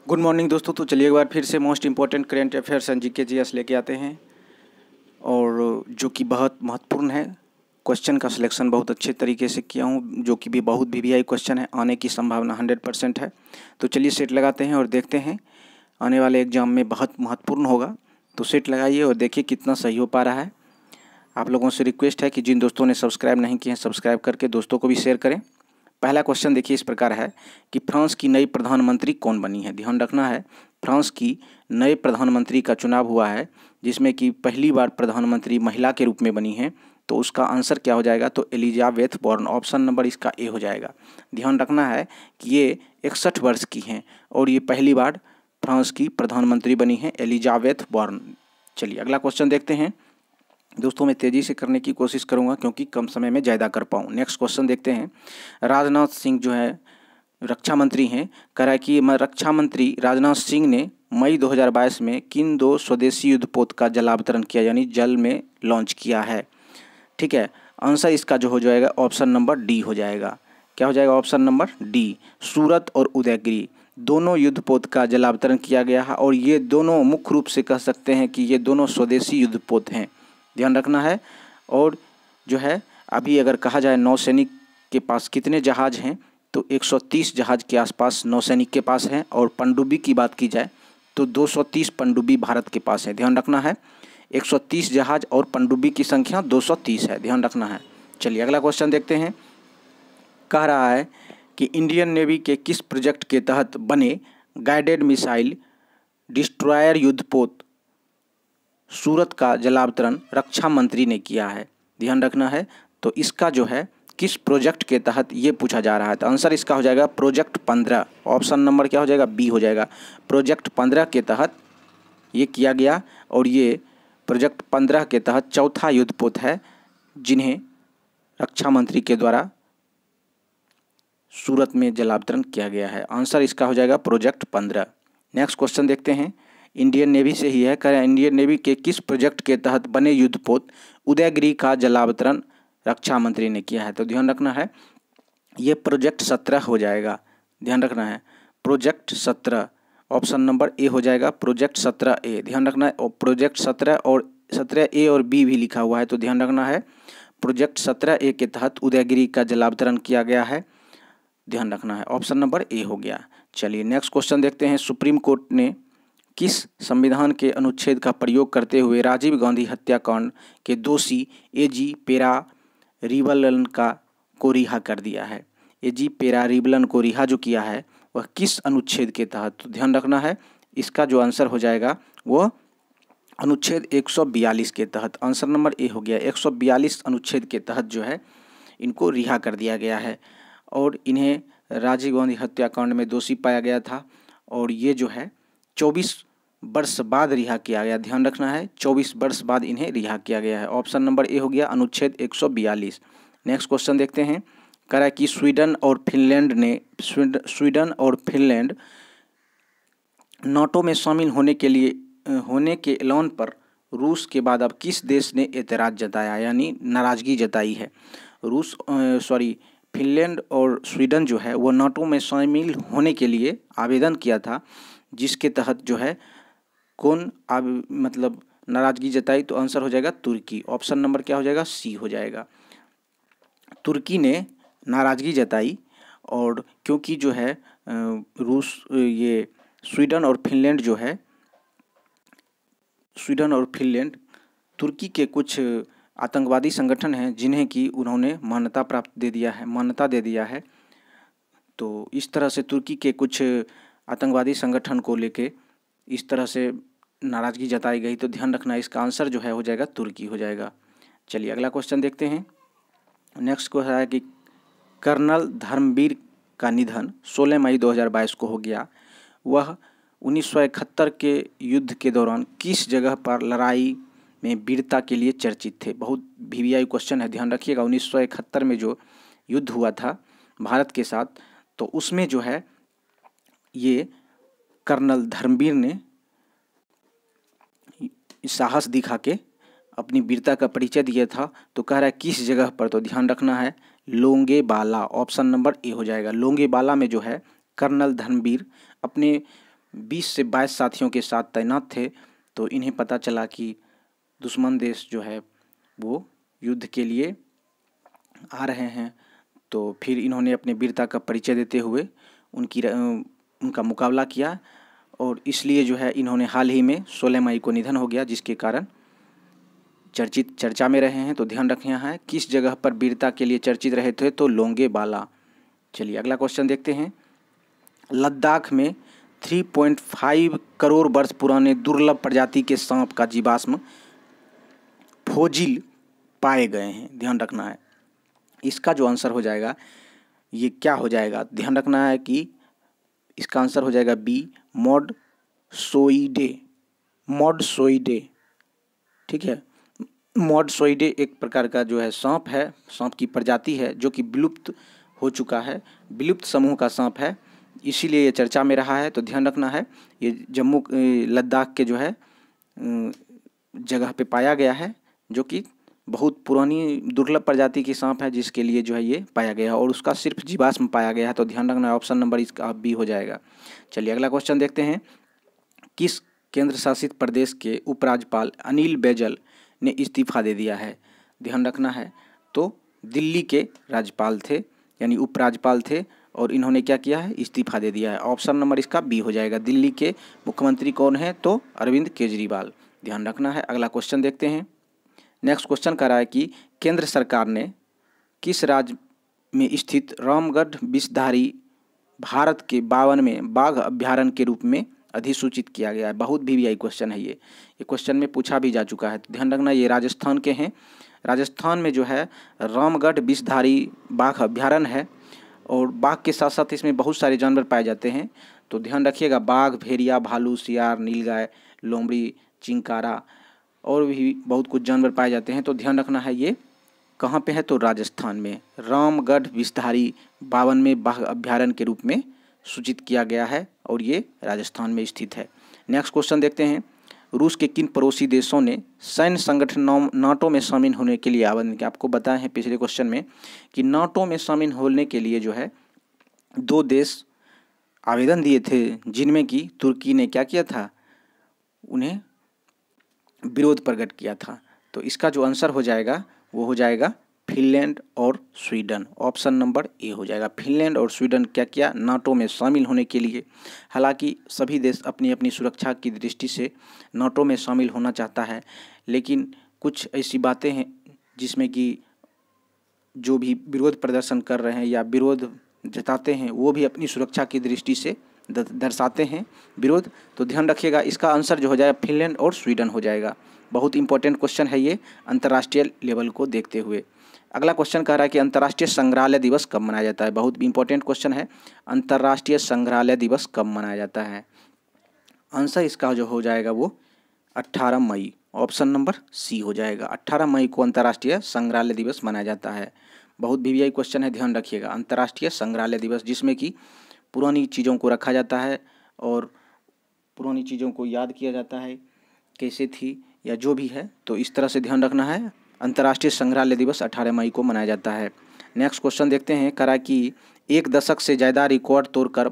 Good morning दोस्तों। तो चलिए एक बार फिर से most important current affairs and GK GS लेके आते हैं, और जो कि बहुत महत्वपूर्ण है। क्वेश्चन का सिलेक्शन बहुत अच्छे तरीके से किया हूँ, जो कि भी बहुत वीवीआई क्वेश्चन है, आने की संभावना 100% है। तो चलिए सेट लगाते हैं और देखते हैं, आने वाले एग्जाम में बहुत महत्वपूर्ण होगा। तो सेट लगाइए और देखिए कितना सही हो पा रहा है। आप लोगों से रिक्वेस्ट है कि जिन दोस्तों ने सब्सक्राइब नहीं किए हैं, सब्सक्राइब करके दोस्तों को भी शेयर करें। पहला क्वेश्चन देखिए इस प्रकार है कि फ्रांस की नई प्रधानमंत्री कौन बनी है। ध्यान रखना है, फ्रांस की नए प्रधानमंत्री का चुनाव हुआ है, जिसमें कि पहली बार प्रधानमंत्री महिला के रूप में बनी है। तो उसका आंसर क्या हो जाएगा? तो एलिजाबेथ बोर्न, ऑप्शन नंबर इसका ए हो जाएगा। ध्यान रखना है कि ये 61 वर्ष की हैं और ये पहली बार फ्रांस की प्रधानमंत्री बनी है, एलिजाबेथ बोर्न। चलिए अगला क्वेश्चन देखते हैं दोस्तों। मैं तेज़ी से करने की कोशिश करूंगा क्योंकि कम समय में ज़्यादा कर पाऊँ। नेक्स्ट क्वेश्चन देखते हैं। राजनाथ सिंह जो है रक्षा मंत्री हैं, कह रहा है कि रक्षा मंत्री राजनाथ सिंह ने मई 2022 में किन दो स्वदेशी युद्धपोत का जलावतरण किया, यानी जल में लॉन्च किया है। ठीक है, आंसर इसका जो हो जाएगा ऑप्शन नंबर डी हो जाएगा। क्या हो जाएगा? ऑप्शन नंबर डी, सूरत और उदयगिरी दोनों युद्धपोत का जलावतरण किया गया है, और ये दोनों मुख्य रूप से कह सकते हैं कि ये दोनों स्वदेशी युद्धपोत हैं। ध्यान रखना है। और जो है अभी अगर कहा जाए नौसैनिक के पास कितने जहाज़ हैं, तो 130 जहाज़ के आसपास नौसैनिक के पास हैं, और पनडुब्बी की बात की जाए तो 230 पनडुब्बी भारत के पास है। ध्यान रखना है, 130 जहाज़ और पनडुब्बी की संख्या 230 है। ध्यान रखना है। चलिए अगला क्वेश्चन देखते हैं। कह रहा है कि इंडियन नेवी के किस प्रोजेक्ट के तहत बने गाइडेड मिसाइल डिस्ट्रॉयर युद्धपोत सूरत का जलावतरण रक्षा मंत्री ने किया है। ध्यान रखना है। तो इसका जो है किस प्रोजेक्ट के तहत ये पूछा जा रहा है, तो आंसर इसका हो जाएगा प्रोजेक्ट 15। ऑप्शन नंबर क्या हो जाएगा? बी हो जाएगा। प्रोजेक्ट 15 के तहत ये किया गया, और ये प्रोजेक्ट 15 के तहत चौथा युद्धपोत है जिन्हें रक्षा मंत्री के द्वारा सूरत में जलावतरण किया गया है। आंसर इसका हो जाएगा प्रोजेक्ट 15। नेक्स्ट क्वेश्चन देखते हैं। इंडियन नेवी से ही है, कह रहे हैं इंडियन नेवी के किस प्रोजेक्ट के तहत बने युद्धपोत उदयगिरी का जलावतरण रक्षा मंत्री ने किया है। तो ध्यान रखना है, ये प्रोजेक्ट 17 हो जाएगा। ध्यान रखना है, प्रोजेक्ट 17, ऑप्शन नंबर ए हो जाएगा, प्रोजेक्ट 17A। ध्यान रखना है, और प्रोजेक्ट 17 और 17A और बी भी लिखा हुआ है, तो ध्यान रखना है प्रोजेक्ट 17A के तहत उदयगिरी का जलावतरण किया गया है। ध्यान रखना है, ऑप्शन नंबर ए हो गया। चलिए नेक्स्ट क्वेश्चन देखते हैं। सुप्रीम कोर्ट ने किस संविधान के अनुच्छेद का प्रयोग करते हुए राजीव गांधी हत्याकांड के दोषी एजी पेरारिवलन को रिहा कर दिया है? एजी पेरारिवलन को रिहा जो किया है वह किस अनुच्छेद के तहत? तो ध्यान रखना है, इसका जो आंसर हो जाएगा वो अनुच्छेद 142 के तहत। आंसर नंबर ए हो गया। 142 अनुच्छेद के तहत जो है इनको रिहा कर दिया गया है, और इन्हें राजीव गांधी हत्याकांड में दोषी पाया गया था, और ये जो है 24 वर्ष बाद रिहा किया गया। ध्यान रखना है, 24 वर्ष बाद इन्हें रिहा किया गया है। ऑप्शन नंबर ए हो गया, अनुच्छेद 142। नेक्स्ट क्वेश्चन देखते हैं। कह रहा है कि स्वीडन और फिनलैंड नाटो में शामिल होने के ऐलान पर रूस के बाद अब किस देश ने एतराज़ जताया, यानी नाराज़गी जताई है? फिनलैंड और स्वीडन जो है वो नाटो में शामिल होने के लिए आवेदन किया था, जिसके तहत जो है कौन नाराज़गी जताई? तो आंसर हो जाएगा तुर्की। ऑप्शन नंबर क्या हो जाएगा? सी हो जाएगा। तुर्की ने नाराज़गी जताई, और क्योंकि जो है स्वीडन और फिनलैंड तुर्की के कुछ आतंकवादी संगठन हैं जिन्हें कि उन्होंने मान्यता दे दिया है। तो इस तरह से तुर्की के कुछ आतंकवादी संगठन को लेके इस तरह से नाराज़गी जताई गई। तो ध्यान रखना, इसका आंसर जो है हो जाएगा तुर्की हो जाएगा। चलिए अगला क्वेश्चन देखते हैं। नेक्स्ट क्वेश्चन है कि कर्नल धर्मवीर का निधन 16 मई 2022 को हो गया। वह 1971 के युद्ध के दौरान किस जगह पर लड़ाई में वीरता के लिए चर्चित थे? बहुत वीवीआई क्वेश्चन है, ध्यान रखिएगा। 1971 में जो युद्ध हुआ था भारत के साथ, तो उसमें जो है ये कर्नल धर्मवीर ने साहस दिखा के अपनी वीरता का परिचय दिया था। तो कह रहा है किस जगह पर? तो ध्यान रखना है, लोंगेवाला। ऑप्शन नंबर ए हो जाएगा। लोंगेवाला में जो है कर्नल धर्मवीर अपने 20 से 22 साथियों के साथ तैनात थे। तो इन्हें पता चला कि दुश्मन देश जो है वो युद्ध के लिए आ रहे हैं। तो फिर इन्होंने अपने वीरता का परिचय देते हुए उनका मुकाबला किया और इसलिए जो है इन्होंने हाल ही में 16 मई को निधन हो गया, जिसके कारण चर्चा में रहे हैं। तो ध्यान रखें यहाँ किस जगह पर वीरता के लिए चर्चित रहे थे, तो लोंगेवाला। चलिए अगला क्वेश्चन देखते हैं। लद्दाख में 3.5 करोड़ वर्ष पुराने दुर्लभ प्रजाति के सांप का जीवाश्म फोजिल पाए गए हैं। ध्यान रखना है, इसका जो आंसर हो जाएगा ये क्या हो जाएगा, ध्यान रखना है कि इसका आंसर हो जाएगा बी, मॉडसोइडे। ठीक है, मॉडसोइडे एक प्रकार का जो है सांप है, सांप की प्रजाति है जो कि विलुप्त हो चुका है, विलुप्त समूह का सांप है, इसीलिए ये चर्चा में रहा है। तो ध्यान रखना है, ये जम्मू लद्दाख के जो है जगह पे पाया गया है, जो कि बहुत पुरानी दुर्लभ प्रजाति की सांप है, जिसके लिए जो है ये पाया गया है और उसका सिर्फ जीवाश्म पाया गया है। तो ध्यान रखना है, ऑप्शन नंबर इसका बी हो जाएगा। चलिए अगला क्वेश्चन देखते हैं। किस केंद्र शासित प्रदेश के उपराज्यपाल अनिल बैजल ने इस्तीफा दे दिया है? ध्यान रखना है, तो दिल्ली के राज्यपाल थे, यानी उपराज्यपाल थे, और इन्होंने क्या किया है, इस्तीफा दे दिया है। ऑप्शन नंबर इसका बी हो जाएगा। दिल्ली के मुख्यमंत्री कौन है, तो अरविंद केजरीवाल। ध्यान रखना है। अगला क्वेश्चन देखते हैं। नेक्स्ट क्वेश्चन कह रहा है कि केंद्र सरकार ने किस राज्य में स्थित रामगढ़ विषधारी भारत के 52वें बाघ अभ्यारण्य के रूप में अधिसूचित किया गया है? बहुत वीवीआई क्वेश्चन है ये क्वेश्चन में पूछा भी जा चुका है। तो ध्यान रखना, ये राजस्थान के हैं। राजस्थान में जो है रामगढ़ विषधारी बाघ अभ्यारण्य है और बाघ के साथ साथ इसमें बहुत सारे जानवर पाए जाते हैं। तो ध्यान रखिएगा, बाघ, भेड़िया, भालू, सियार, नीलगाय, लोमड़ी, चिंकारा और भी बहुत कुछ जानवर पाए जाते हैं। तो ध्यान रखना है, ये कहाँ पे है, तो राजस्थान में रामगढ़ विषधारी 52वें बाघ अभ्यारण्य के रूप में सूचित किया गया है और ये राजस्थान में स्थित है। नेक्स्ट क्वेश्चन देखते हैं। रूस के किन पड़ोसी देशों ने सैन्य संगठन नाटो में शामिल होने के लिए आवेदन किया? आपको बताया है पिछले क्वेश्चन में कि नाटो में शामिल होने के लिए जो है 2 देश आवेदन दिए थे, जिनमें कि तुर्की ने क्या किया था, उन्हें विरोध प्रकट किया था। तो इसका जो आंसर हो जाएगा वो हो जाएगा फिनलैंड और स्वीडन। ऑप्शन नंबर ए हो जाएगा। फिनलैंड और स्वीडन क्या किया, नाटो में शामिल होने के लिए। हालांकि सभी देश अपनी अपनी सुरक्षा की दृष्टि से नाटो में शामिल होना चाहता है, लेकिन कुछ ऐसी बातें हैं जिसमें कि जो भी विरोध प्रदर्शन कर रहे हैं या विरोध जताते हैं वो भी अपनी सुरक्षा की दृष्टि से दर्शाते हैं विरोध। तो ध्यान रखिएगा, इसका आंसर जो हो जाएगा फिनलैंड और स्वीडन हो जाएगा। बहुत इंपॉर्टेंट क्वेश्चन है ये अंतर्राष्ट्रीय लेवल को देखते हुए। अगला क्वेश्चन कह रहा है कि अंतर्राष्ट्रीय संग्रहालय दिवस कब मनाया जाता है? बहुत इंपॉर्टेंट क्वेश्चन है। अंतर्राष्ट्रीय संग्रहालय दिवस कब मनाया जाता है? आंसर इसका जो हो जाएगा वो 18 मई। ऑप्शन नंबर सी हो जाएगा। 18 मई को अंतर्राष्ट्रीय संग्रहालय दिवस मनाया जाता है। बहुत वीवीआई क्वेश्चन है, ध्यान रखिएगा। अंतर्राष्ट्रीय संग्रहालय दिवस, जिसमें कि पुरानी चीज़ों को रखा जाता है और पुरानी चीज़ों को याद किया जाता है कैसे थी या जो भी है। तो इस तरह से ध्यान रखना है। अंतर्राष्ट्रीय संग्रहालय दिवस 18 मई को मनाया जाता है। नेक्स्ट क्वेश्चन देखते हैं। करा कि 1 दशक से ज़्यादा रिकॉर्ड तोड़कर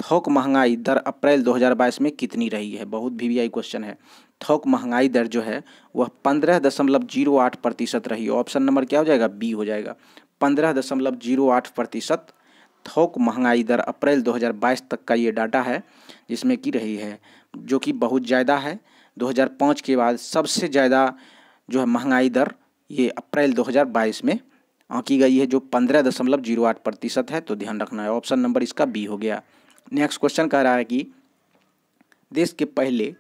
थोक महंगाई दर अप्रैल 2022 में कितनी रही है? बहुत वीवीआई क्वेश्चन है। थोक महंगाई दर जो है वह 15.08% रही। ऑप्शन नंबर क्या हो जाएगा, बी हो जाएगा। 15.08% थोक महंगाई दर अप्रैल 2022 तक का ये डाटा है, जिसमें की रही है, जो कि बहुत ज़्यादा है। 2005 के बाद सबसे ज़्यादा जो है महंगाई दर ये अप्रैल 2022 में आंकी गई है, जो 15.08% है। तो ध्यान रखना है, ऑप्शन नंबर इसका बी हो गया। नेक्स्ट क्वेश्चन कह रहा है कि देश के पहले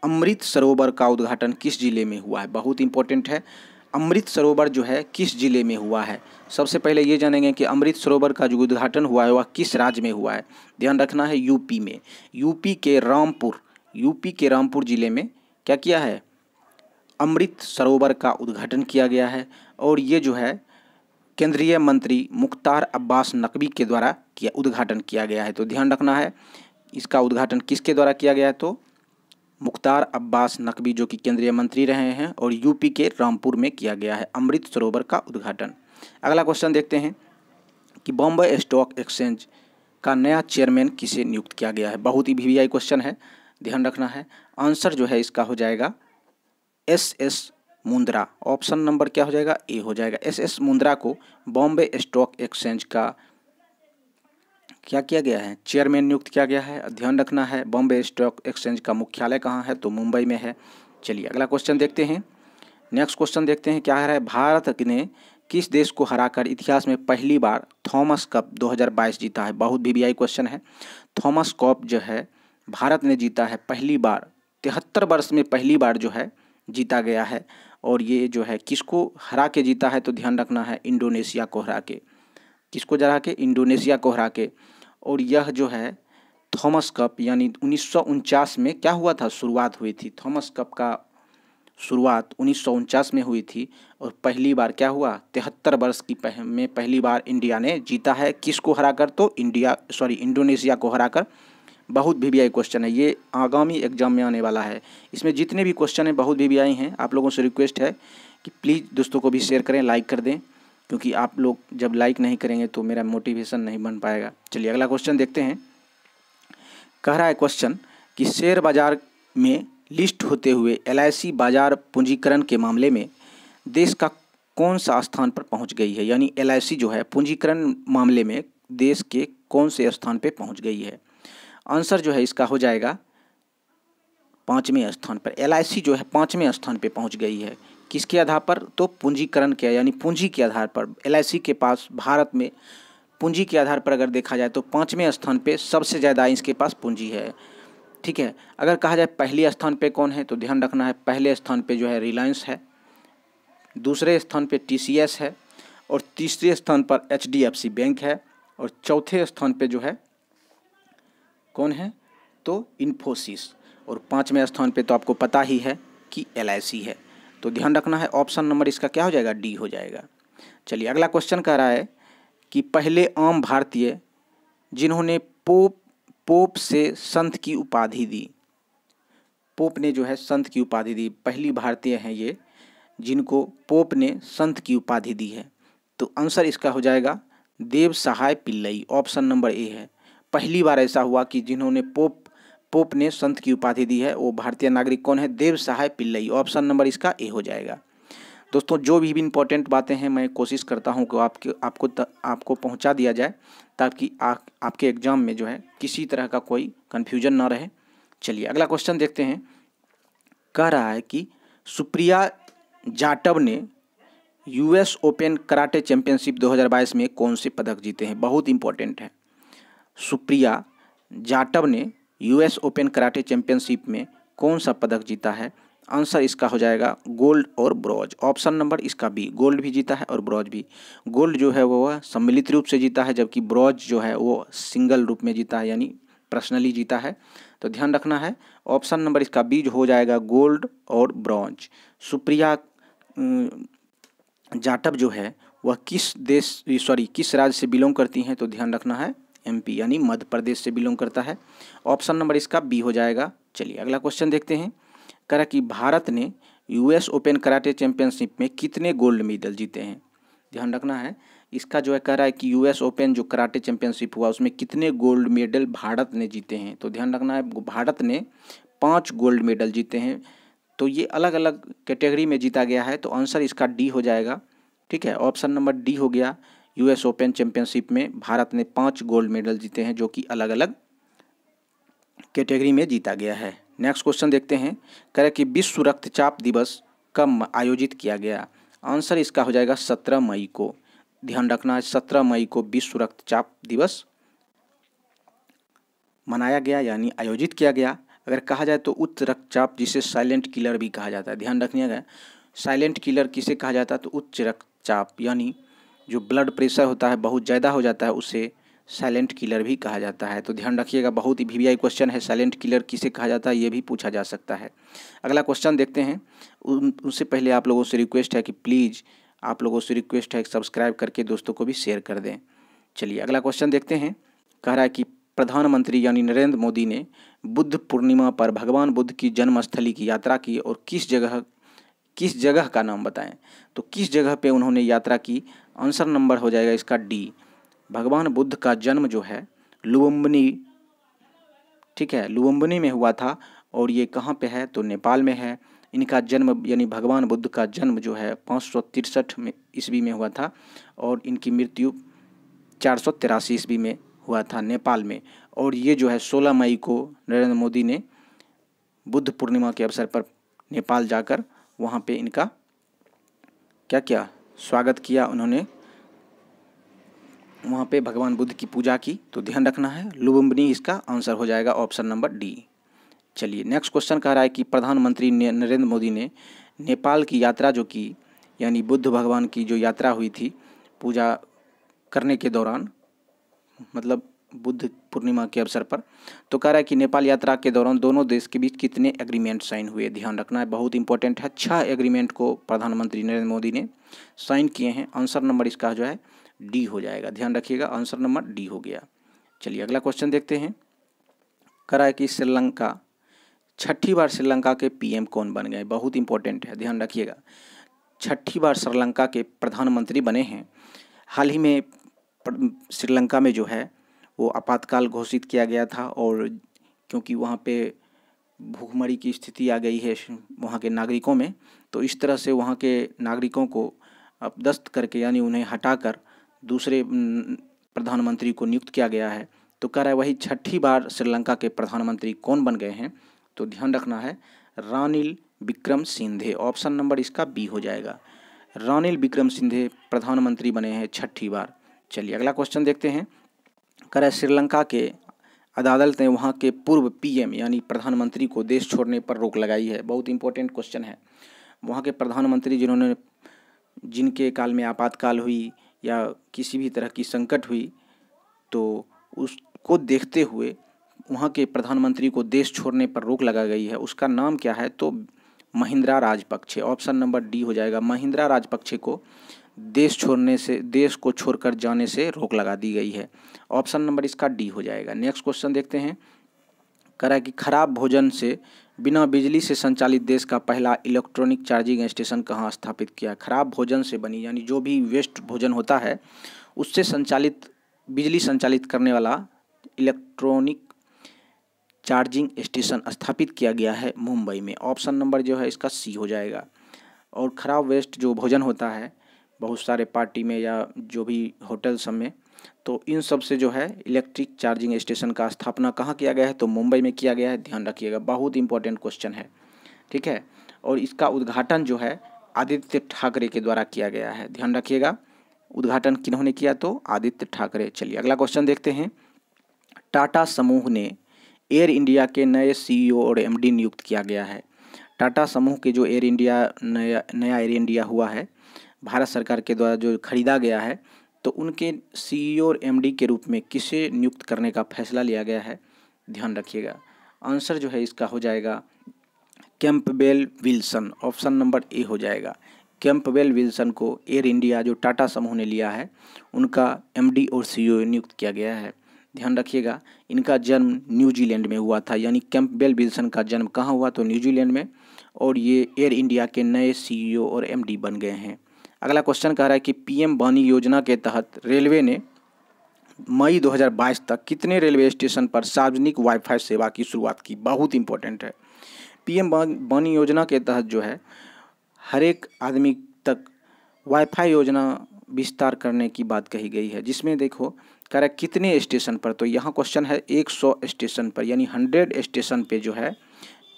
अमृत सरोवर का उद्घाटन किस जिले में हुआ है? बहुत इंपॉर्टेंट है। अमृत सरोवर जो है किस जिले में हुआ है? सबसे पहले ये जानेंगे कि अमृत सरोवर का जो उद्घाटन हुआ है वह किस राज्य में हुआ है। ध्यान रखना है, यूपी में। यूपी के रामपुर जिले में क्या किया है, अमृत सरोवर का उद्घाटन किया गया है। और ये जो है केंद्रीय मंत्री मुख्तार अब्बास नकवी के द्वारा उद्घाटन किया गया है। तो ध्यान रखना है, इसका उद्घाटन किसके द्वारा किया गया है, तो मुख्तार अब्बास नकवी, जो कि केंद्रीय मंत्री रहे हैं, और यूपी के रामपुर में किया गया है अमृत सरोवर का उद्घाटन। अगला क्वेश्चन देखते हैं कि बॉम्बे स्टॉक एक्सचेंज का नया चेयरमैन किसे नियुक्त किया गया है। बहुत ही वीवीआई क्वेश्चन है, ध्यान रखना है। आंसर जो है इसका हो जाएगा एस मुंद्रा। ऑप्शन नंबर क्या हो जाएगा, ए हो जाएगा। एस मुंद्रा को बॉम्बे स्टॉक एक्सचेंज का क्या किया गया है, चेयरमैन नियुक्त किया गया है। ध्यान रखना है, बॉम्बे स्टॉक एक्सचेंज का मुख्यालय कहाँ है, तो मुंबई में है। चलिए अगला क्वेश्चन देखते हैं। नेक्स्ट क्वेश्चन देखते हैं क्या है। भारत ने किस देश को हराकर इतिहास में पहली बार थॉमस कप 2022 जीता है। बहुत वीवीआई क्वेश्चन है। थॉमस कप जो है भारत ने जीता है पहली बार, 73 वर्ष में पहली बार जो है जीता गया है। और ये जो है किसको हरा के जीता है, तो ध्यान रखना है इंडोनेशिया को हरा के। किसको हरा के, इंडोनेशिया को हरा के। और यह जो है थॉमस कप यानी 1949 में क्या हुआ था, शुरुआत हुई थी। थॉमस कप का शुरुआत 1949 में हुई थी और पहली बार क्या हुआ, 73 वर्ष की में पहली बार इंडिया ने जीता है। किसको हराकर, तो इंडोनेशिया को हराकर। बहुत वीवीआई क्वेश्चन है, ये आगामी एग्जाम में आने वाला है। इसमें जितने भी क्वेश्चन हैं बहुत वीवीआई हैं। आप लोगों से रिक्वेस्ट है कि प्लीज़ दोस्तों को भी शेयर करें, लाइक कर दें, क्योंकि आप लोग जब लाइक नहीं करेंगे तो मेरा मोटिवेशन नहीं बन पाएगा। चलिए अगला क्वेश्चन देखते हैं। कह रहा है क्वेश्चन कि शेयर बाजार में लिस्ट होते हुए एलआईसी बाजार पूंजीकरण के मामले में देश का कौन सा स्थान पर पहुंच गई है। यानी एलआईसी जो है पूंजीकरण मामले में देश के कौन से स्थान पर पहुंच गई है। आंसर जो है इसका हो जाएगा 5वें स्थान पर। एलआईसी जो है 5वें स्थान पर पहुंच गई है। किसके आधार पर, तो पूंजीकरण के यानी पूंजी के आधार पर। एलआईसी के पास भारत में पूंजी के आधार पर अगर देखा जाए तो 5वें स्थान पे सबसे ज़्यादा इसके पास पूंजी है। ठीक है, अगर कहा जाए पहले स्थान पे कौन है, तो ध्यान रखना है पहले स्थान पे जो है रिलायंस है, दूसरे स्थान पे टीसीएस है, और तीसरे स्थान पर एचडीएफसी बैंक है, और चौथे स्थान पे जो है कौन है, तो इन्फोसिस, और 5वें स्थान पे तो आपको पता ही है कि एलआईसी है। तो ध्यान रखना है, ऑप्शन नंबर इसका क्या हो जाएगा, डी हो जाएगा। चलिए अगला क्वेश्चन कह रहा है कि पहले आम भारतीय जिन्होंने पोप से संत की उपाधि दी। पोप ने जो है संत की उपाधि दी, पहली भारतीय हैं ये जिनको पोप ने संत की उपाधि दी है। तो आंसर इसका हो जाएगा देव सहाय पिल्लई। ऑप्शन नंबर ए है। पहली बार ऐसा हुआ कि जिन्होंने पोप ने संत की उपाधि दी है वो भारतीय नागरिक कौन है, देव सहाय पिल्लई। ऑप्शन नंबर इसका ए हो जाएगा। दोस्तों जो भी इम्पोर्टेंट बातें हैं मैं कोशिश करता हूं कि आपको पहुंचा दिया जाए, ताकि आपके एग्जाम में जो है किसी तरह का कोई कन्फ्यूजन ना रहे। चलिए अगला क्वेश्चन देखते हैं। कह रहा है कि सुप्रिया जाटव ने यूएस ओपन कराटे चैंपियनशिप 2022 में कौन से पदक जीते हैं। बहुत इंपॉर्टेंट है। सुप्रिया जाटव ने यूएस ओपन कराटे चैंपियनशिप में कौन सा पदक जीता है। आंसर इसका हो जाएगा गोल्ड और ब्रॉन्ज। ऑप्शन नंबर इसका बी, गोल्ड भी जीता है और ब्रॉन्ज भी। गोल्ड जो है वो सम्मिलित रूप से जीता है, जबकि ब्रॉन्ज जो है वो सिंगल रूप में जीता है, यानी पर्सनली जीता है। तो ध्यान रखना है, ऑप्शन नंबर इसका बी हो जाएगा गोल्ड और ब्रॉन्ज। सुप्रिया जाटव जो है वह किस राज्य से बिलोंग करती हैं, तो ध्यान रखना है एमपी यानी मध्य प्रदेश से बिलोंग करता है। ऑप्शन नंबर इसका बी हो जाएगा। चलिए अगला क्वेश्चन देखते हैं। कह रहा कि भारत ने यूएस ओपन कराटे चैंपियनशिप में कितने गोल्ड मेडल जीते हैं। ध्यान रखना है, इसका जो है कह रहा है कि यूएस ओपन जो कराटे चैंपियनशिप हुआ उसमें कितने गोल्ड मेडल भारत ने जीते हैं। तो ध्यान रखना है भारत ने 5 गोल्ड मेडल जीते हैं। तो ये अलग अलग कैटेगरी में जीता गया है, तो आंसर इसका डी हो जाएगा। ठीक है, ऑप्शन नंबर डी हो गया। यूएस ओपन चैंपियनशिप में भारत ने 5 गोल्ड मेडल जीते हैं, जो कि अलग अलग कैटेगरी में जीता गया है। नेक्स्ट क्वेश्चन देखते हैं। कह रहे कि विश्व रक्तचाप दिवस कब आयोजित किया गया। आंसर इसका हो जाएगा 17 मई को। ध्यान रखना है 17 मई को विश्व रक्तचाप दिवस मनाया गया यानी आयोजित किया गया। अगर कहा जाए तो उच्च रक्तचाप जिसे साइलेंट किलर भी कहा जाता है, ध्यान रखिएगा साइलेंट किलर किसे कहा जाता है, तो उच्च रक्तचाप यानी जो ब्लड प्रेशर होता है बहुत ज़्यादा हो जाता है उसे साइलेंट किलर भी कहा जाता है। तो ध्यान रखिएगा, बहुत ही वीवीआई क्वेश्चन है, साइलेंट किलर किसे कहा जाता है ये भी पूछा जा सकता है। अगला क्वेश्चन देखते हैं। उससे पहले आप लोगों से रिक्वेस्ट है कि प्लीज़ सब्सक्राइब करके दोस्तों को भी शेयर कर दें। चलिए अगला क्वेश्चन देखते हैं। कह रहा है कि प्रधानमंत्री यानी नरेंद्र मोदी ने बुद्ध पूर्णिमा पर भगवान बुद्ध की जन्मस्थली की यात्रा की और किस जगह का नाम बताएं। तो किस जगह पे उन्होंने यात्रा की। आंसर नंबर हो जाएगा इसका डी। भगवान बुद्ध का जन्म जो है लुम्बिनी, ठीक है, लुम्बिनी में हुआ था। और ये कहाँ पे है तो नेपाल में है। इनका जन्म यानी भगवान बुद्ध का जन्म जो है 563 में ईस्वी में हुआ था और इनकी मृत्यु 483 ईस्वी में हुआ था नेपाल में। और ये जो है 16 मई को नरेंद्र मोदी ने बुद्ध पूर्णिमा के अवसर पर नेपाल जाकर वहाँ पे इनका क्या किया, स्वागत किया उन्होंने, वहाँ पे भगवान बुद्ध की पूजा की। तो ध्यान रखना है, लुम्बिनी इसका आंसर हो जाएगा, ऑप्शन नंबर डी। चलिए नेक्स्ट क्वेश्चन कह रहा है कि प्रधानमंत्री नरेंद्र मोदी ने नेपाल की यात्रा जो की, यानी बुद्ध भगवान की जो यात्रा हुई थी पूजा करने के दौरान, मतलब बुद्ध पूर्णिमा के अवसर पर, तो कह रहा है कि नेपाल यात्रा के दौरान दोनों देश के बीच कितने एग्रीमेंट साइन हुए। ध्यान रखना है, बहुत इंपॉर्टेंट है। 6 एग्रीमेंट को प्रधानमंत्री नरेंद्र मोदी ने साइन किए हैं। आंसर नंबर इसका जो है डी हो जाएगा। ध्यान रखिएगा, आंसर नंबर डी हो गया। चलिए अगला क्वेश्चन देखते हैं। कह रहा है कि श्रीलंका, 6ठी बार श्रीलंका के पीएम कौन बन गए। बहुत इंपॉर्टेंट है, ध्यान रखिएगा। 6ठी बार श्रीलंका के प्रधानमंत्री बने हैं। हाल ही में श्रीलंका में जो है वो आपातकाल घोषित किया गया था और क्योंकि वहाँ पे भूखमरी की स्थिति आ गई है वहाँ के नागरिकों में, तो इस तरह से वहाँ के नागरिकों को अपदस्थ करके यानी उन्हें हटाकर दूसरे प्रधानमंत्री को नियुक्त किया गया है। तो कह रहा है वही 6ठी बार श्रीलंका के प्रधानमंत्री कौन बन गए हैं, तो ध्यान रखना है रानिल विक्रमसिंघे। ऑप्शन नंबर इसका बी हो जाएगा। रानिल विक्रमसिंघे प्रधानमंत्री बने हैं 6ठी बार। चलिए अगला क्वेश्चन देखते हैं। कह रहा है श्रीलंका के अदालत ने वहाँ के पूर्व पीएम यानी प्रधानमंत्री को देश छोड़ने पर रोक लगाई है। बहुत इंपॉर्टेंट क्वेश्चन है। वहाँ के प्रधानमंत्री जिनके काल में आपातकाल हुई या किसी भी तरह की संकट हुई, तो उसको देखते हुए वहाँ के प्रधानमंत्री को देश छोड़ने पर रोक लगा गई है। उसका नाम क्या है तो Mahindra Rajapaksa. Option number D हो जाएगा। महिंद्रा राजपक्षे को देश को छोड़कर जाने से रोक लगा दी गई है। ऑप्शन नंबर इसका डी हो जाएगा। नेक्स्ट क्वेश्चन देखते हैं। कह रहा है कि खराब भोजन से बिना बिजली से संचालित देश का पहला इलेक्ट्रॉनिक चार्जिंग स्टेशन कहाँ स्थापित किया। खराब भोजन से बनी यानी जो भी वेस्ट भोजन होता है उससे संचालित, बिजली संचालित करने वाला इलेक्ट्रॉनिक चार्जिंग स्टेशन स्थापित किया गया है मुंबई में। ऑप्शन नंबर जो है इसका सी हो जाएगा। और खराब वेस्ट जो भोजन होता है बहुत सारे पार्टी में या जो भी होटल सब में, तो इन सब से जो है इलेक्ट्रिक चार्जिंग स्टेशन का स्थापना कहाँ किया गया है तो मुंबई में किया गया है। ध्यान रखिएगा, बहुत इंपॉर्टेंट क्वेश्चन है, ठीक है। और इसका उद्घाटन जो है आदित्य ठाकरे के द्वारा किया गया है। ध्यान रखिएगा, उद्घाटन किन्होंने किया तो आदित्य ठाकरे। चलिए अगला क्वेश्चन देखते हैं। टाटा समूह ने एयर इंडिया के नए सीईओ और एमडी नियुक्त किया गया है। टाटा समूह के जो एयर इंडिया नया एयर इंडिया हुआ है भारत सरकार के द्वारा जो खरीदा गया है, तो उनके सीईओ और एमडी के रूप में किसे नियुक्त करने का फैसला लिया गया है। ध्यान रखिएगा, आंसर जो है इसका हो जाएगा Campbell Wilson. Option number A हो जाएगा। कैंपबेल विल्सन को एयर इंडिया जो टाटा समूह ने लिया है उनका एमडी और सीईओ नियुक्त किया गया है। ध्यान रखिएगा, इनका जन्म न्यूजीलैंड में हुआ था, यानी कैंपबेल विल्सन का जन्म कहाँ हुआ तो न्यूजीलैंड में, और ये एयर इंडिया के नए सीईओ और एमडी बन गए हैं। अगला क्वेश्चन कह रहा है कि पीएम वानी योजना के तहत रेलवे ने मई 2022 तक कितने रेलवे स्टेशन पर सार्वजनिक वाईफाई सेवा की शुरुआत की। बहुत इंपॉर्टेंट है। पीएम वानी योजना के तहत जो है हर एक आदमी तक वाईफाई योजना विस्तार करने की बात कही गई है, जिसमें देखो कह रहा है कितने स्टेशन पर, तो यहाँ क्वेश्चन है 100 स्टेशन पर, यानी 100 स्टेशन पे जो है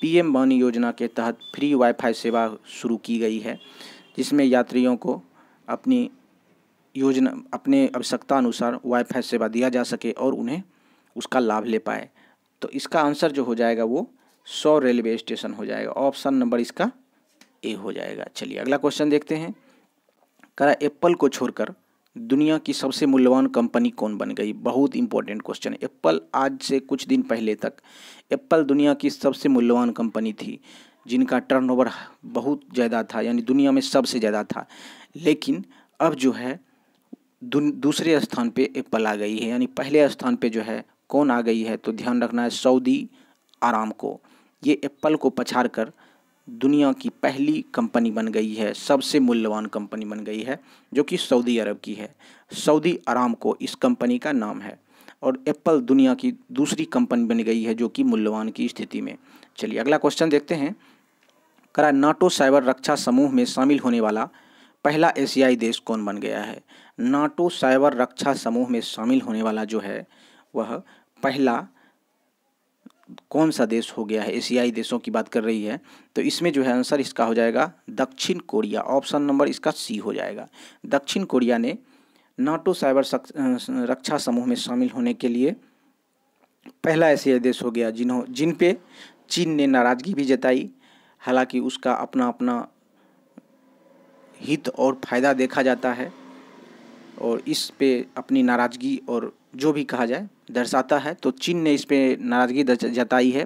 पीएम वानी योजना के तहत फ्री वाईफाई सेवा शुरू की गई है, जिसमें यात्रियों को अपनी आवश्यकता अनुसार वाईफाई सेवा दिया जा सके और उन्हें उसका लाभ ले पाए। तो इसका आंसर जो हो जाएगा वो 100 रेलवे स्टेशन हो जाएगा। ऑप्शन नंबर इसका ए हो जाएगा। चलिए अगला क्वेश्चन देखते हैं। कह रहा एप्पल को छोड़कर दुनिया की सबसे मूल्यवान कंपनी कौन बन गई। बहुत इंपॉर्टेंट क्वेश्चन है। एप्पल आज से कुछ दिन पहले तक एप्पल दुनिया की सबसे मूल्यवान कंपनी थी, जिनका टर्नओवर बहुत ज़्यादा था, यानी दुनिया में सबसे ज़्यादा था। लेकिन अब जो है दूसरे स्थान पे एप्पल आ गई है, यानी पहले स्थान पे जो है कौन आ गई है तो ध्यान रखना है सऊदी अरामको। ये एप्पल को पछाड़कर दुनिया की पहली कंपनी बन गई है, सबसे मूल्यवान कंपनी बन गई है, जो कि सऊदी अरब की है। सऊदी अरामको इस कंपनी का नाम है। और एप्पल दुनिया की दूसरी कंपनी बन गई है जो कि मूल्यवान की स्थिति में। चलिए अगला क्वेश्चन देखते हैं। करा नाटो साइबर रक्षा समूह में शामिल होने वाला पहला एशियाई देश कौन बन गया है? नाटो साइबर रक्षा समूह में शामिल होने वाला जो है वह पहला कौन सा देश हो गया है? एशियाई देशों की बात कर रही है, तो इसमें जो है आंसर इसका हो जाएगा दक्षिण कोरिया। ऑप्शन नंबर इसका सी हो जाएगा। दक्षिण कोरिया ने नाटो साइबर रक्षा समूह में शामिल होने के लिए पहला एशियाई देश हो गया जिन पे चीन ने नाराज़गी भी जताई। हालांकि उसका अपना अपना हित और फायदा देखा जाता है और इस पे अपनी नाराज़गी और जो भी कहा जाए दर्शाता है। तो चीन ने इस पे नाराज़गी जताई है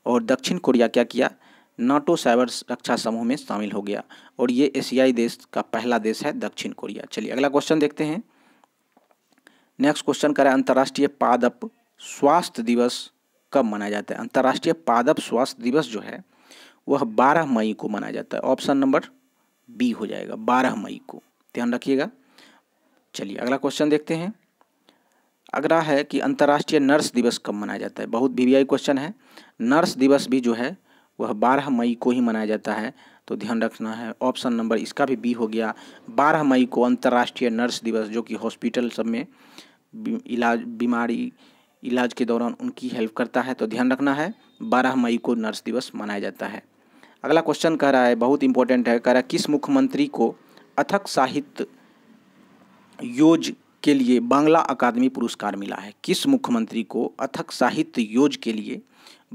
और दक्षिण कोरिया क्या किया? नाटो साइबर रक्षा समूह में शामिल हो गया और ये एशियाई देश का पहला देश है दक्षिण कोरिया। चलिए अगला क्वेश्चन देखते हैं। नेक्स्ट क्वेश्चन करें, अंतर्राष्ट्रीय पादप स्वास्थ्य दिवस कब मनाया जाता है? अंतर्राष्ट्रीय पादप स्वास्थ्य दिवस जो है वह 12 मई को मनाया जाता है। ऑप्शन नंबर बी हो जाएगा, 12 मई को, ध्यान रखिएगा। चलिए अगला क्वेश्चन देखते हैं। अगला है कि अंतर्राष्ट्रीय नर्स दिवस कब मनाया जाता है? बहुत वीवीआई क्वेश्चन है। नर्स दिवस भी जो है वह 12 मई को ही मनाया जाता है, तो ध्यान रखना है। ऑप्शन नंबर इसका भी बी हो गया, 12 मई को अंतर्राष्ट्रीय नर्स दिवस, जो कि हॉस्पिटल सब में इलाज के दौरान उनकी हेल्प करता है, तो ध्यान रखना है 12 मई को नर्स दिवस मनाया जाता है। अगला क्वेश्चन कह रहा है, बहुत इंपॉर्टेंट है, कह रहा है किस मुख्यमंत्री को अथक साहित्य योज के लिए बांग्ला अकादमी पुरस्कार मिला है? किस मुख्यमंत्री को अथक साहित्य योज के लिए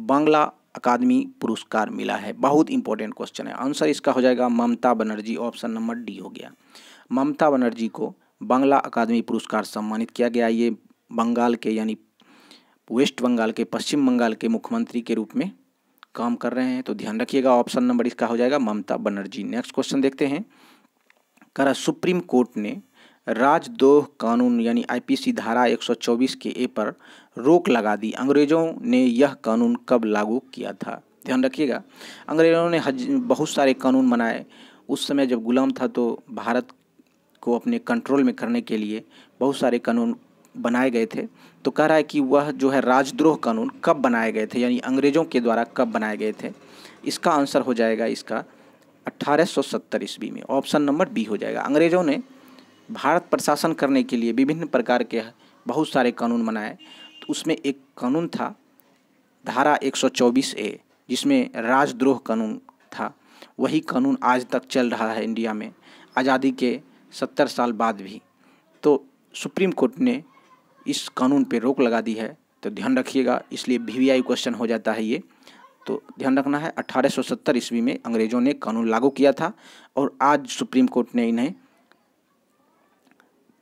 बांग्ला अकादमी पुरस्कार मिला है? बहुत इंपॉर्टेंट क्वेश्चन है। आंसर इसका हो जाएगा Mamata Banerjee. Option number D हो गया। ममता बनर्जी को बांग्ला अकादमी पुरस्कार सम्मानित किया गया। ये बंगाल के यानी वेस्ट बंगाल के, पश्चिम बंगाल के मुख्यमंत्री के रूप में काम कर रहे हैं, तो ध्यान रखिएगा। ऑप्शन नंबर इसका हो जाएगा ममता बनर्जी। नेक्स्ट क्वेश्चन देखते हैं। करा सुप्रीम कोर्ट ने राजद्रोह कानून यानी आईपीसी धारा 124 के ए पर रोक लगा दी। अंग्रेजों ने यह कानून कब लागू किया था? ध्यान रखिएगा। अंग्रेजों ने बहुत सारे कानून बनाए। उस समय जब गुलाम था तो भारत को अपने कंट्रोल में करने के लिए बहुत सारे कानून बनाए गए थे। तो कह रहा है कि वह जो है राजद्रोह कानून कब बनाए गए थे, यानी अंग्रेजों के द्वारा कब बनाए गए थे? इसका आंसर हो जाएगा इसका 1870 ईस्वी में। ऑप्शन नंबर बी हो जाएगा। अंग्रेजों ने भारत प्रशासन करने के लिए विभिन्न प्रकार के बहुत सारे कानून बनाए, तो उसमें एक कानून था धारा 124 ए, जिसमें राजद्रोह कानून था। वही कानून आज तक चल रहा है इंडिया में, आज़ादी के 70 साल बाद भी। तो सुप्रीम कोर्ट ने इस कानून पे रोक लगा दी है, तो ध्यान रखिएगा। इसलिए वीवीआई क्वेश्चन हो जाता है ये, तो ध्यान रखना है। 1870 ईस्वी में अंग्रेजों ने कानून लागू किया था और आज सुप्रीम कोर्ट ने इन्हें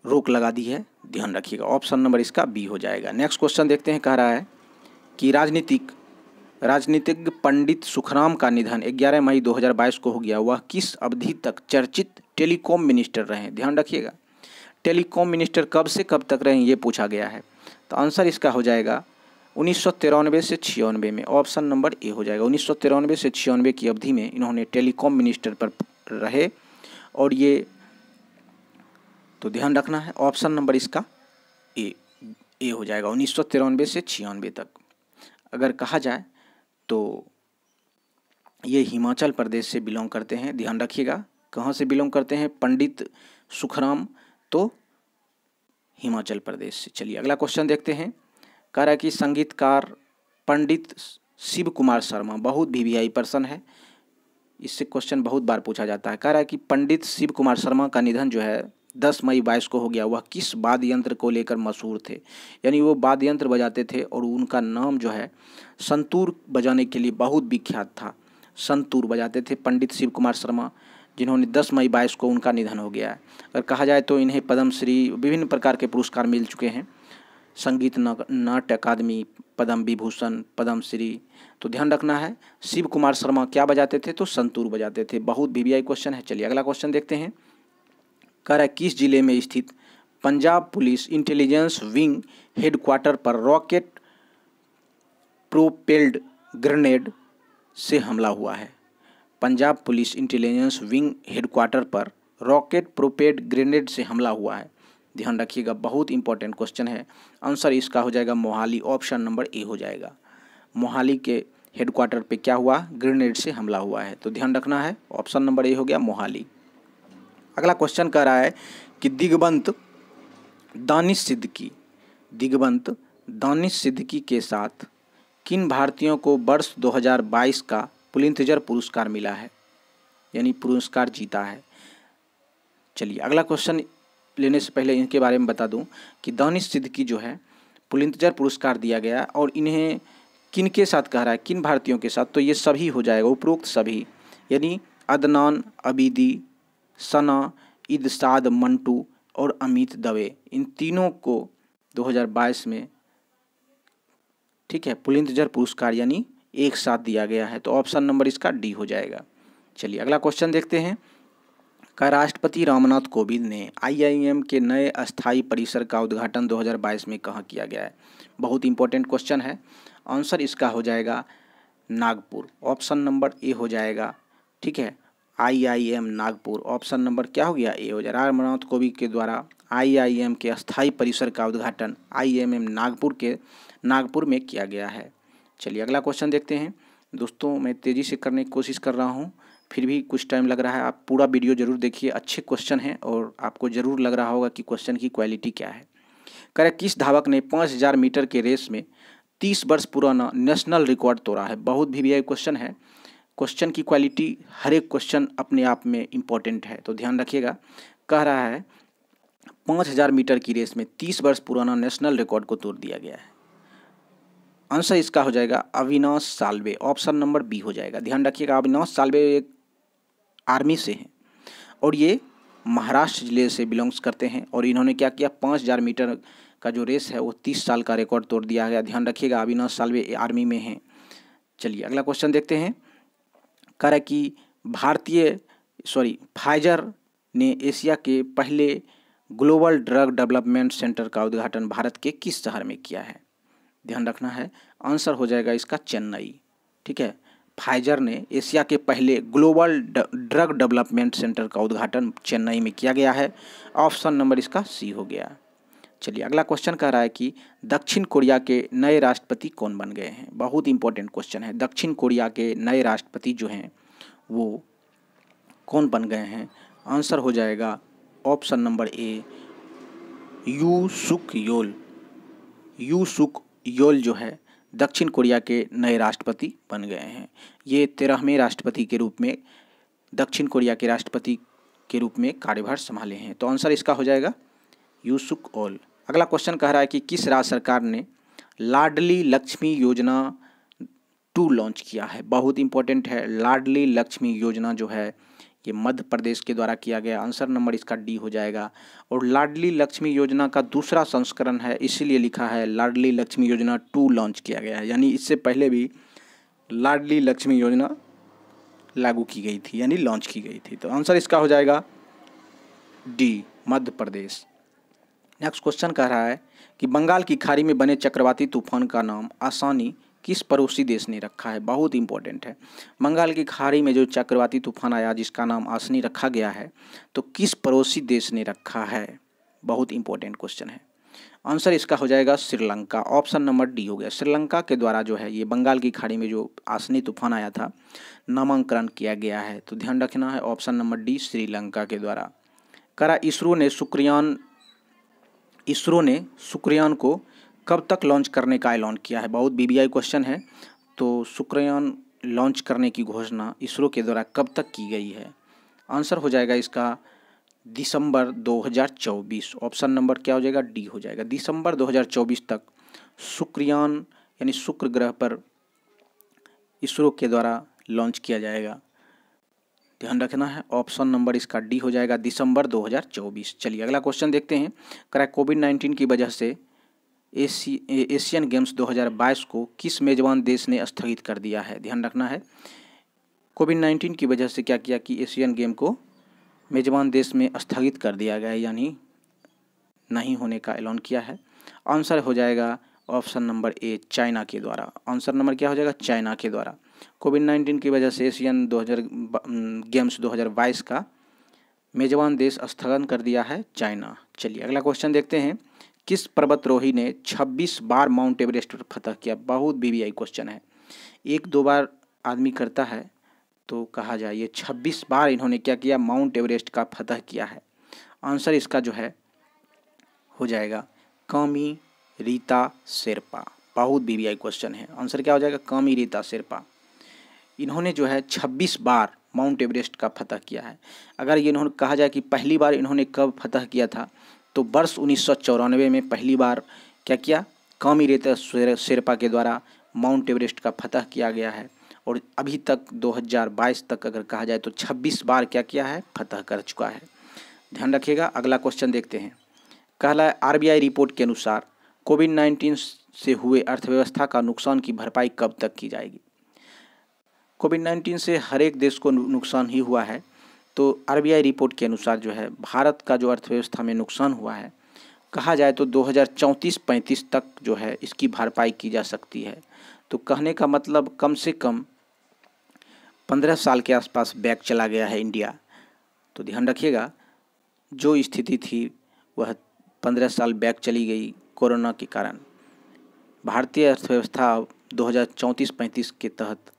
रोक लगा दी है, ध्यान रखिएगा। ऑप्शन नंबर इसका बी हो जाएगा। नेक्स्ट क्वेश्चन देखते हैं। कह रहा है कि राजनीतिज्ञ पंडित सुखराम का निधन 11 मई 2022 को हो गया। वह किस अवधि तक चर्चित टेलीकॉम मिनिस्टर रहे? ध्यान रखिएगा। टेलीकॉम मिनिस्टर कब से कब तक रहे ये पूछा गया है, तो आंसर इसका हो जाएगा 1993 से 96 में। ऑप्शन नंबर ए हो जाएगा। 1993 से 96 की अवधि में इन्होंने टेलीकॉम मिनिस्टर पर रहे और ये, तो ध्यान रखना है। ऑप्शन नंबर इसका ए हो जाएगा। 1993 से 96 तक। अगर कहा जाए तो ये हिमाचल प्रदेश से बिलोंग करते हैं, ध्यान रखिएगा। कहाँ से बिलोंग करते हैं पंडित सुखराम? तो हिमाचल प्रदेश से। चलिए अगला क्वेश्चन देखते हैं। कह रहा है कि संगीतकार पंडित शिव कुमार शर्मा, बहुत वीवीआई पर्सन है, इससे क्वेश्चन बहुत बार पूछा जाता है। कह रहा है कि पंडित शिव कुमार शर्मा का निधन जो है 10 मई 22 को हो गया। वह किस वाद्य यंत्र को लेकर मशहूर थे? यानी वो वाद्य यंत्र बजाते थे और उनका नाम जो है संतूर बजाने के लिए बहुत विख्यात था। संतूर बजाते थे पंडित शिव कुमार शर्मा, जिन्होंने 10 मई 22 को उनका निधन हो गया है। अगर कहा जाए तो इन्हें पद्मश्री, विभिन्न प्रकार के पुरस्कार मिल चुके हैं। संगीत नाट्य अकादमी, पद्म विभूषण, पद्मश्री। तो ध्यान रखना है। शिव कुमार शर्मा क्या बजाते थे? तो संतूर बजाते थे। बहुत वीवीआई क्वेश्चन है। चलिए अगला क्वेश्चन देखते हैं। कह रहा है किस जिले में स्थित Punjab police intelligence wing headquarter पर रॉकेट प्रोपेल्ड ग्रेनेड से हमला हुआ है? Punjab police intelligence wing headquarter पर रॉकेट प्रोपेल्ड ग्रेनेड से हमला हुआ है। ध्यान रखिएगा, बहुत इंपॉर्टेंट क्वेश्चन है। आंसर इसका हो जाएगा मोहाली, ऑप्शन नंबर ए हो जाएगा। मोहाली के हेडक्वार्टर पे क्या हुआ, ग्रेनेड से हमला हुआ है, तो ध्यान रखना है, ऑप्शन नंबर ए हो गया मोहाली। अगला क्वेश्चन कह रहा है कि दिग्बंत दानिश सिद्दीकी के साथ किन भारतीयों को वर्ष 2022 का पुलित्जर पुरस्कार मिला है, यानी पुरस्कार जीता है। चलिए अगला क्वेश्चन लेने से पहले इनके बारे में बता दूं कि दानिश सिद्दीकी जो है पुलित्जर पुरस्कार दिया गया और इन्हें किन के साथ कह रहा है, किन भारतीयों के साथ, तो ये सभी हो जाएगा, उपरोक्त सभी, यानी अदनान अबीदी, सना, इदसाद मंटू और अमित दवे, इन तीनों को 2022 में, ठीक है, पुलित्जर पुरस्कार यानी एक साथ दिया गया है, तो ऑप्शन नंबर इसका डी हो जाएगा। चलिए अगला क्वेश्चन देखते हैं। का राष्ट्रपति रामनाथ कोविंद ने IIM के नए अस्थायी परिसर का उद्घाटन 2022 में कहाँ किया गया है? बहुत इंपॉर्टेंट क्वेश्चन है। आंसर इसका हो जाएगा नागपुर, ऑप्शन नंबर ए हो जाएगा, ठीक है, IIM नागपुर, ऑप्शन नंबर क्या हो गया, ए हो जाएगा। रामनाथ कोविंद के द्वारा IIM के अस्थायी परिसर का उद्घाटन IIM नागपुर में किया गया है। चलिए अगला क्वेश्चन देखते हैं। दोस्तों मैं तेज़ी से करने की कोशिश कर रहा हूँ, फिर भी कुछ टाइम लग रहा है, आप पूरा वीडियो जरूर देखिए, अच्छे क्वेश्चन हैं और आपको ज़रूर लग रहा होगा कि क्वेश्चन की क्वालिटी क्या है। करें, किस धावक ने 5000 मीटर के रेस में 30 वर्ष पुराना नेशनल रिकॉर्ड तोड़ा है? बहुत भी क्वेश्चन है, क्वेश्चन की क्वालिटी, हर एक क्वेश्चन अपने आप में इम्पोर्टेंट है, तो ध्यान रखिएगा। कह रहा है 5000 मीटर की रेस में 30 वर्ष पुराना नेशनल रिकॉर्ड को तोड़ दिया गया है। आंसर इसका हो जाएगा Avinash Salve, option number B हो जाएगा। ध्यान रखिएगा, अविनाश साल्वे एक आर्मी से हैं और ये महाराष्ट्र जिले से बिलोंग्स करते हैं और इन्होंने क्या किया, 5000 मीटर का जो रेस है वो 30 साल का रिकॉर्ड तोड़ दिया गया। ध्यान रखिएगा, अविनाश साल्वे आर्मी में हैं। चलिए अगला क्वेश्चन देखते हैं। कह रहा है कि फाइजर ने एशिया के पहले ग्लोबल ड्रग डेवलपमेंट सेंटर का उद्घाटन भारत के किस शहर में किया है? ध्यान रखना है, आंसर हो जाएगा इसका चेन्नई, ठीक है। फाइजर ने एशिया के पहले ग्लोबल ड्रग डेवलपमेंट सेंटर का उद्घाटन चेन्नई में किया गया है, ऑप्शन नंबर इसका सी हो गया। चलिए अगला क्वेश्चन कह रहा है कि दक्षिण कोरिया के नए राष्ट्रपति कौन बन गए हैं? बहुत इंपॉर्टेंट क्वेश्चन है। दक्षिण कोरिया के नए राष्ट्रपति जो हैं वो कौन बन गए हैं? आंसर हो जाएगा ऑप्शन नंबर ए, यू सुक योल जो है दक्षिण कोरिया के नए राष्ट्रपति बन गए हैं। ये 13वें राष्ट्रपति के रूप में, दक्षिण कोरिया के राष्ट्रपति के रूप में कार्यभार संभाले हैं, तो आंसर इसका हो जाएगा यू सुक योल। अगला क्वेश्चन कह रहा है कि किस राज्य सरकार ने लाडली लक्ष्मी योजना 2 लॉन्च किया है? बहुत इंपॉर्टेंट है, लाडली लक्ष्मी योजना जो है ये मध्य प्रदेश के द्वारा किया गया, आंसर नंबर इसका डी हो जाएगा। और लाडली लक्ष्मी योजना का दूसरा संस्करण है, इसीलिए लिखा है लाडली लक्ष्मी योजना 2 लॉन्च किया गया है, यानी इससे पहले भी लाडली लक्ष्मी योजना लागू की गई थी, यानी लॉन्च की गई थी, तो आंसर इसका हो जाएगा D, Madhya Pradesh. Next question कह रहा है कि बंगाल की खाड़ी में बने चक्रवाती तूफान का नाम आसानी किस पड़ोसी देश ने रखा है? बहुत इंपॉर्टेंट है। बंगाल की खाड़ी में जो चक्रवाती तूफान आया जिसका नाम आसनी रखा गया है, तो किस पड़ोसी देश ने रखा है? बहुत इंपॉर्टेंट क्वेश्चन है। आंसर इसका हो जाएगा श्रीलंका, ऑप्शन नंबर डी हो गया। श्रीलंका के द्वारा जो है ये बंगाल की खाड़ी में जो आसनी तूफान आया था नामांकन किया गया है, तो ध्यान रखना है, ऑप्शन नंबर डी श्रीलंका के द्वारा। करा इसरो ने शुक्रयान को कब तक लॉन्च करने का ऐलान किया है? बहुत BBI क्वेश्चन है, तो शुक्रयान लॉन्च करने की घोषणा इसरो के द्वारा कब तक की गई है? आंसर हो जाएगा इसका दिसंबर 2024, ऑप्शन नंबर क्या हो जाएगा, डी हो जाएगा। दिसंबर 2024 तक शुक्रयान यानी शुक्र ग्रह पर इसरो के द्वारा लॉन्च किया जाएगा, ध्यान रखना है, ऑप्शन नंबर इसका डी हो जाएगा, दिसंबर 2024। चलिए अगला क्वेश्चन देखते हैं। करा कोविड-19 की वजह से एशियन गेम्स 2022 को किस मेजबान देश ने स्थगित कर दिया है? ध्यान रखना है, कोविड-19 की वजह से क्या किया कि एशियन गेम को मेजबान देश में स्थगित कर दिया गया है, यानी नहीं होने का ऐलान किया है। आंसर हो जाएगा ऑप्शन नंबर ए, चाइना के द्वारा। आंसर नंबर क्या हो जाएगा, चाइना के द्वारा। कोविड-19 की वजह से एशियन गेम्स 2022 का मेजबान देश स्थगन कर दिया है चाइना। चलिए अगला क्वेश्चन देखते हैं। किस पर्वतरोही ने 26 बार माउंट एवरेस्ट पर फतह किया? बहुत वीवीआई क्वेश्चन है, एक दो बार आदमी करता है तो कहा जाए ये 26 बार इन्होंने क्या किया? माउंट एवरेस्ट का फतह किया है। आंसर इसका जो है हो जाएगा कामी रीता शेरपा। बहुत वीवीआई क्वेश्चन है, आंसर क्या हो जाएगा? कामी रीता शेरपा। इन्होंने जो है 26 बार माउंट एवरेस्ट का फतह किया है। अगर ये इन्होंने कहा जाए कि पहली बार इन्होंने कब फतह किया था, तो वर्ष 1994 में पहली बार क्या किया? कामी रीता शेरपा के द्वारा माउंट एवरेस्ट का फतह किया गया है। और अभी तक 2022 तक अगर कहा जाए तो 26 बार क्या किया है? फतह कर चुका है। ध्यान रखिएगा। अगला क्वेश्चन देखते हैं। कहला है आरबीआई रिपोर्ट के अनुसार कोविड-19 से हुए अर्थव्यवस्था का नुकसान की भरपाई कब तक की जाएगी? कोविड-19 से हर एक देश को नुकसान ही हुआ है, तो आरबीआई रिपोर्ट के अनुसार जो है भारत का जो अर्थव्यवस्था में नुकसान हुआ है, कहा जाए तो 2034-35 तक जो है इसकी भरपाई की जा सकती है। तो कहने का मतलब कम से कम 15 साल के आसपास बैक चला गया है इंडिया। तो ध्यान रखिएगा, जो स्थिति थी वह 15 साल बैक चली गई कोरोना के कारण। भारतीय अर्थव्यवस्था 2034-35 के तहत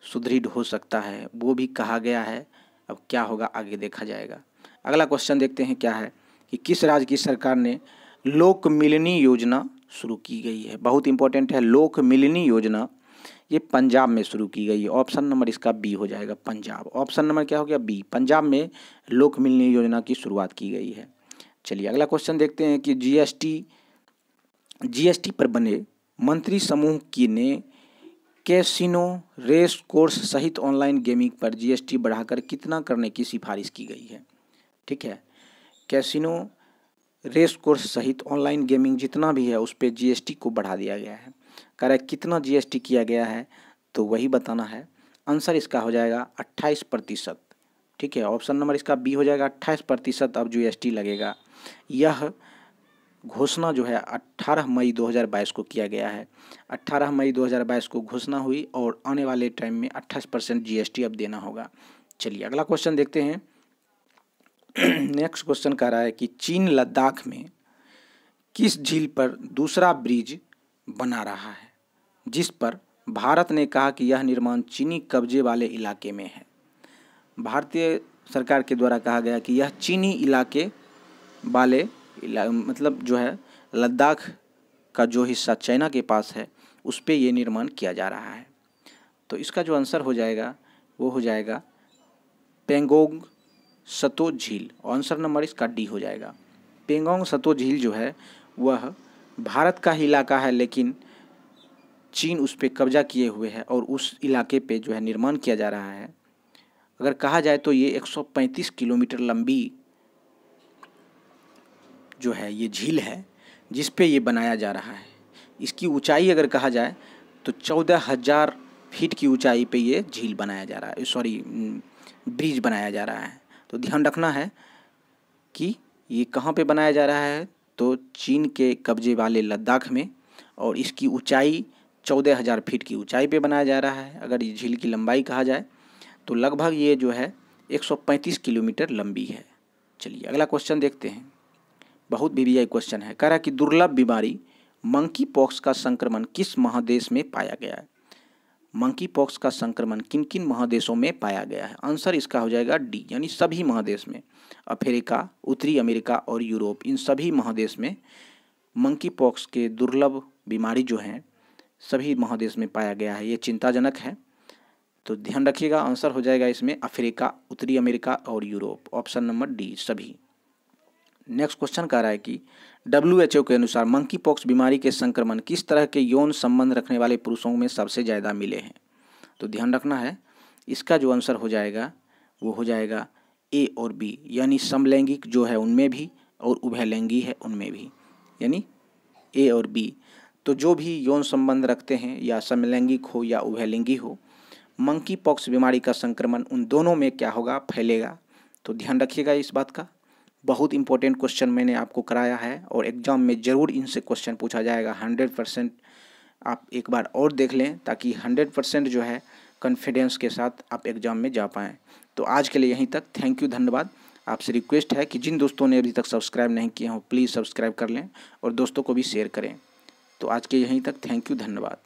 सुदृढ़ हो सकता है, वो भी कहा गया है। अब क्या होगा आगे देखा जाएगा। अगला क्वेश्चन देखते हैं क्या है कि किस राज्य की सरकार ने लोक मिलनी योजना शुरू की गई है? बहुत इंपॉर्टेंट है, लोक मिलनी योजना ये पंजाब में शुरू की गई है। ऑप्शन नंबर इसका बी हो जाएगा, पंजाब। ऑप्शन नंबर क्या हो गया? बी, पंजाब में लोक मिलनी योजना की शुरुआत की गई है। चलिए अगला क्वेश्चन देखते हैं कि जीएसटी पर बने मंत्री समूह की ने कैसीनो, रेस कोर्स सहित ऑनलाइन गेमिंग पर जीएसटी बढ़ाकर कितना करने की सिफारिश की गई है? ठीक है, कैसीनो, रेस कोर्स सहित ऑनलाइन गेमिंग जितना भी है उस पर जीएसटी को बढ़ा दिया गया है। कह रहा है कितना जीएसटी किया गया है, तो वही बताना है। आंसर इसका हो जाएगा 28%। ठीक है, ऑप्शन नंबर इसका बी हो जाएगा, 28% अब जीएसटी लगेगा। यह घोषणा जो है 18 मई 2022 को किया गया है। 18 मई 2022 को घोषणा हुई और आने वाले टाइम में 28% जीएसटी अब देना होगा। चलिए अगला क्वेश्चन देखते हैं। नेक्स्ट क्वेश्चन कह रहा है कि चीन लद्दाख में किस झील पर दूसरा ब्रिज बना रहा है, जिस पर भारत ने कहा कि यह निर्माण चीनी कब्जे वाले इलाके में है? भारतीय सरकार के द्वारा कहा गया कि यह चीनी इलाके वाले मतलब जो है लद्दाख का जो हिस्सा चाइना के पास है उस पे ये निर्माण किया जा रहा है। तो इसका जो आंसर हो जाएगा वो हो जाएगा पेंगोंग सतो झील। आंसर नंबर इसका डी हो जाएगा। पेंगोंग सतो झील जो है वह भारत का ही इलाका है, लेकिन चीन उस पर कब्जा किए हुए है और उस इलाके पे जो है निर्माण किया जा रहा है। अगर कहा जाए तो ये 135 किलोमीटर लंबी जो है ये झील है जिस पे ये बनाया जा रहा है। इसकी ऊंचाई अगर कहा जाए तो 14,000 फीट की ऊंचाई पे ये झील बनाया जा रहा है, ब्रिज बनाया जा रहा है। तो ध्यान रखना है कि ये कहाँ पे बनाया जा रहा है, तो चीन के कब्जे वाले लद्दाख में, और इसकी ऊंचाई 14,000 फीट की ऊंचाई पे बनाया जा रहा है। अगर ये झील की लंबाई कहा जाए तो लगभग ये जो है 135 किलोमीटर लंबी है। चलिए अगला क्वेश्चन देखते हैं। बहुत वीवीआई क्वेश्चन है। कह रहा है कि दुर्लभ बीमारी मंकी पॉक्स का संक्रमण किस महादेश में पाया गया है? मंकी पॉक्स का संक्रमण किन किन महादेशों में पाया गया है? आंसर इसका हो जाएगा डी, यानी सभी महादेश में। अफ्रीका, उत्तरी अमेरिका और यूरोप, इन सभी महादेश में मंकी पॉक्स के दुर्लभ बीमारी जो हैं सभी महादेश में पाया गया है। ये चिंताजनक है, तो ध्यान रखिएगा। आंसर हो जाएगा इसमें अफ्रीका, उत्तरी अमेरिका और यूरोप। ऑप्शन नंबर डी सभी। नेक्स्ट क्वेश्चन कह रहा है कि WHO के अनुसार मंकी पॉक्स बीमारी के संक्रमण किस तरह के यौन संबंध रखने वाले पुरुषों में सबसे ज़्यादा मिले हैं? तो ध्यान रखना है, इसका जो आंसर हो जाएगा वो हो जाएगा ए और बी, यानी समलैंगिक जो है उनमें भी और उभयलिंगी है उनमें भी, यानी ए और बी। तो जो भी यौन संबंध रखते हैं या समलैंगिक हो या उभयलिंगी हो, मंकी पॉक्स बीमारी का संक्रमण उन दोनों में क्या होगा? फैलेगा। तो ध्यान रखिएगा इस बात का। बहुत इंपॉर्टेंट क्वेश्चन मैंने आपको कराया है और एग्ज़ाम में ज़रूर इनसे क्वेश्चन पूछा जाएगा। 100% आप एक बार और देख लें ताकि 100% जो है कॉन्फिडेंस के साथ आप एग्ज़ाम में जा पाएँ। तो आज के लिए यहीं तक। थैंक यू, धन्यवाद। आपसे रिक्वेस्ट है कि जिन दोस्तों ने अभी तक सब्सक्राइब नहीं किए हों प्लीज़ सब्सक्राइब कर लें और दोस्तों को भी शेयर करें। तो आज के यहीं तक, थैंक यू, धन्यवाद।